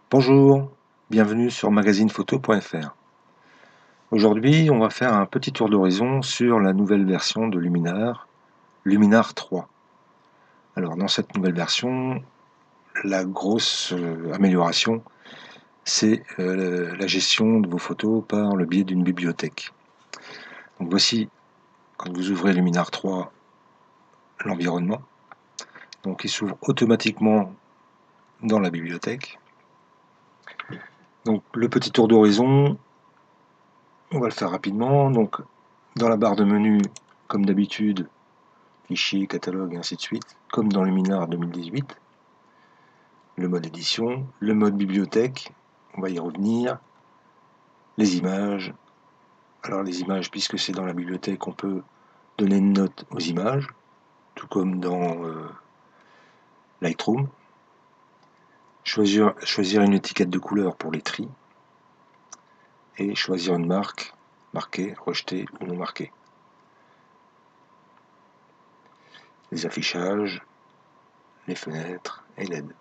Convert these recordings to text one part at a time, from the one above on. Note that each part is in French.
Bonjour, bienvenue sur magazinephoto.fr. Aujourd'hui, on va faire un petit tour d'horizon sur la nouvelle version de Luminar, Luminar 3. Alors, dans cette nouvelle version, la grosse amélioration, c'est la gestion de vos photos par le biais d'une bibliothèque. Donc voici, quand vous ouvrez Luminar 3, l'environnement. Donc il s'ouvre automatiquement dans la bibliothèque. Donc le petit tour d'horizon, on va le faire rapidement. Donc dans la barre de menu, comme d'habitude, fichier, catalogue et ainsi de suite, comme dans Luminar 2018. Le mode édition, le mode bibliothèque, on va y revenir. Les images. Alors les images, puisque c'est dans la bibliothèque, on peut donner une note aux images, tout comme dans Lightroom. Choisir une étiquette de couleur pour les tris. Et choisir une marque, marquée, rejetée ou non marquée. Les affichages, les fenêtres et LED.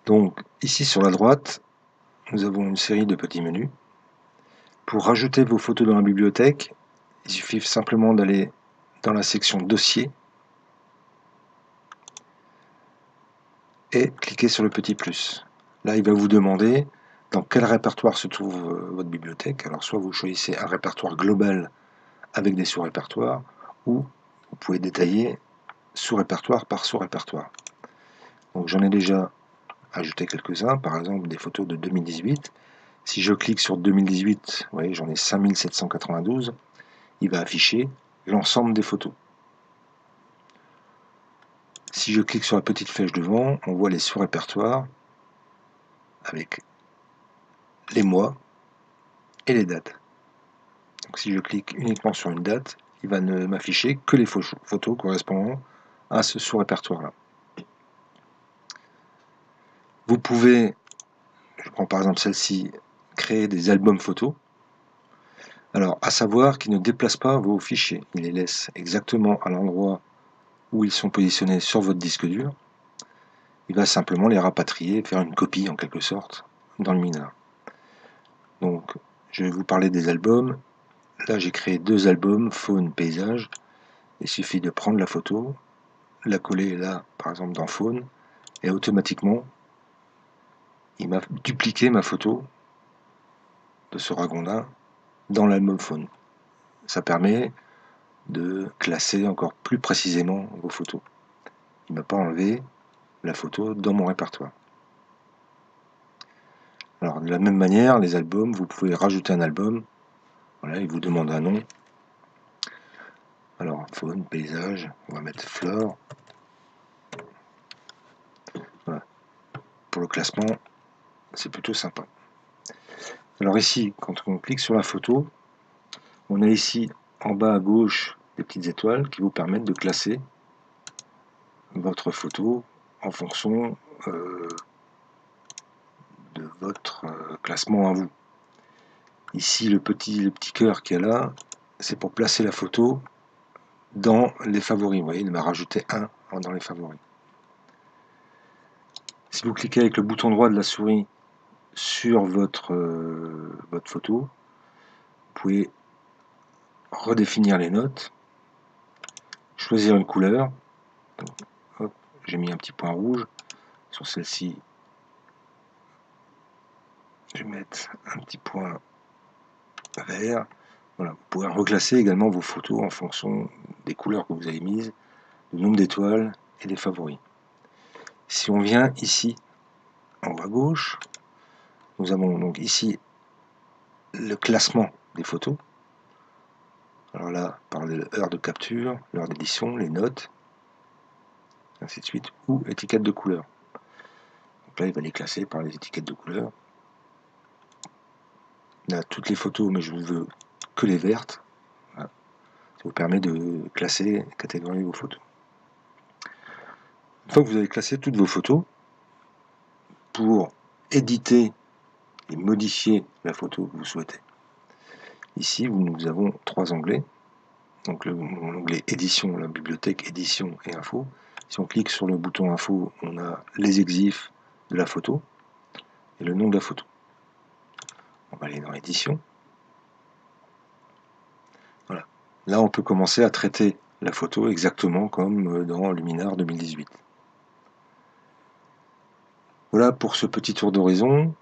Donc ici sur la droite, nous avons une série de petits menus. Pour rajouter vos photos dans la bibliothèque, il suffit simplement d'aller dans la section Dossier et cliquer sur le petit plus. Là, il va vous demander dans quel répertoire se trouve votre bibliothèque. Alors, soit vous choisissez un répertoire global avec des sous-répertoires, ou vous pouvez détailler sous-répertoire par sous-répertoire. Donc, j'en ai déjà ajouté quelques-uns, par exemple des photos de 2018. Si je clique sur 2018, vous voyez, j'en ai 5792, il va afficher l'ensemble des photos. Si je clique sur la petite flèche devant, on voit les sous-répertoires avec les mois et les dates. Donc si je clique uniquement sur une date, il va ne m'afficher que les photos correspondant à ce sous-répertoire-là. Vous pouvez, je prends par exemple celle-ci, créer des albums photos. Alors, à savoir qu'ils ne déplacent pas vos fichiers. Ils les laissent exactement à l'endroit où ils sont positionnés sur votre disque dur. Il va simplement les rapatrier, faire une copie en quelque sorte dans le Luminar. Donc, je vais vous parler des albums. Là, j'ai créé deux albums, faune, paysage. Il suffit de prendre la photo, la coller là, par exemple dans faune, et automatiquement, il m'a dupliqué ma photo de ce ragondin dans l'album faune. Ça permet de classer encore plus précisément vos photos. Il ne m'a pas enlevé la photo dans mon répertoire. Alors, de la même manière, les albums, vous pouvez rajouter un album. Voilà, il vous demande un nom. Alors, faune, paysage, on va mettre flore. Voilà. Pour le classement, c'est plutôt sympa. Alors ici, quand on clique sur la photo, on a ici en bas à gauche des petites étoiles qui vous permettent de classer votre photo en fonction de votre classement à vous. Ici, le petit cœur qui est là, c'est pour placer la photo dans les favoris. Vous voyez, il m'a rajouté un dans les favoris. Si vous cliquez avec le bouton droit de la souris sur votre photo, vous pouvez redéfinir les notes, choisir une couleur. Hop, j'ai mis un petit point rouge. Sur celle-ci, je vais mettre un petit point vert. Voilà, vous pouvez reclasser également vos photos en fonction des couleurs que vous avez mises, du nombre d'étoiles et des favoris. Si on vient ici, en bas à gauche, nous avons donc ici le classement des photos. Alors là, par l'heure de capture, l'heure d'édition, les notes, ainsi de suite, ou étiquette de couleur. Donc là, il va les classer par les étiquettes de couleur. Là, toutes les photos, mais je ne veux que les vertes. Voilà. Ça vous permet de classer, catégoriser vos photos. Une fois que vous avez classé toutes vos photos, pour éditer et modifier la photo que vous souhaitez. Ici, nous avons trois onglets. Donc l'onglet édition, la bibliothèque édition et info. Si on clique sur le bouton info, on a les exifs de la photo et le nom de la photo. On va aller dans l'édition. Voilà. Là, on peut commencer à traiter la photo exactement comme dans Luminar 2018. Voilà pour ce petit tour d'horizon.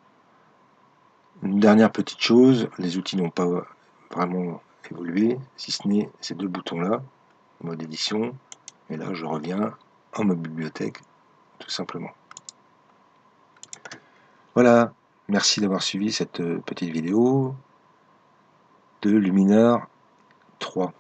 Une dernière petite chose, les outils n'ont pas vraiment évolué, si ce n'est ces deux boutons-là, mode édition, et là je reviens en mode bibliothèque, tout simplement. Voilà, merci d'avoir suivi cette petite vidéo de Luminar 3.